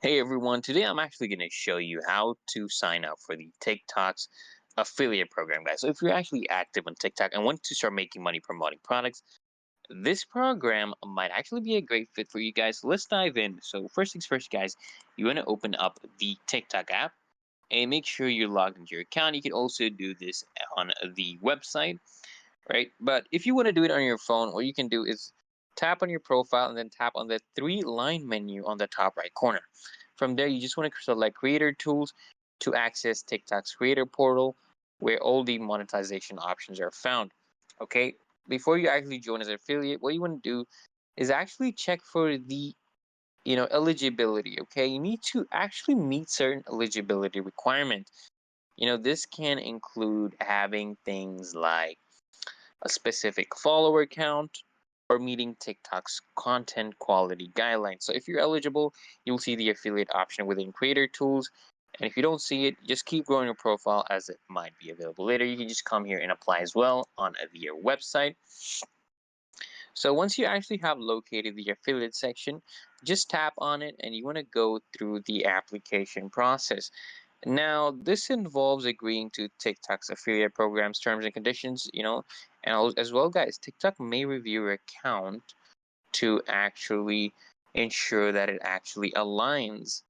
Hey everyone, today I'm actually going to show you how to sign up for the TikTok's affiliate program, guys. So if you're actually active on TikTok and want to start making money promoting products, this program might actually be a great fit for you guys. Let's dive in. So first things first, guys, you want to open up the TikTok app and make sure you're logged into your account. You can also do this on the website, right? But if you want to do it on your phone, what you can do is tap on your profile and then tap on the three-line menu on the top right corner. From there, you just want to select Creator Tools to access TikTok's Creator Portal, where all the monetization options are found. Okay, before you actually join as an affiliate, what you want to do is actually check for the eligibility. Okay, you need to actually meet certain eligibility requirements. This can include having things like a specific follower count, or meeting TikTok's content quality guidelines. So if you're eligible, you'll see the affiliate option within Creator Tools. And if you don't see it, just keep growing your profile as it might be available later. You can just come here and apply as well on their website. So once you actually have located the affiliate section, just tap on it and you want to go through the application process. Now, this involves agreeing to TikTok's affiliate program's terms and conditions, and as well, guys, TikTok may review your account to actually ensure that it actually aligns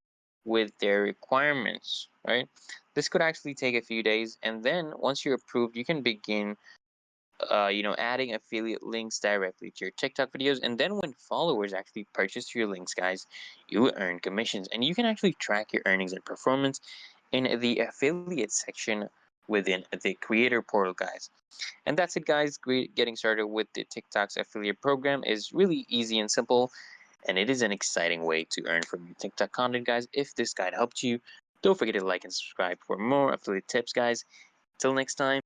with their requirements, right? This could actually take a few days, and then once you're approved, you can begin adding affiliate links directly to your TikTok videos. And then when followers actually purchase your links, guys, you will earn commissions. And you can actually track your earnings and performance in the affiliate section within the creator portal, guys. And that's it, guys. Getting started with the TikTok's affiliate program is really easy and simple. And it is an exciting way to earn from your TikTok content, guys. If this guide helped you, don't forget to like and subscribe for more affiliate tips, guys. Till next time.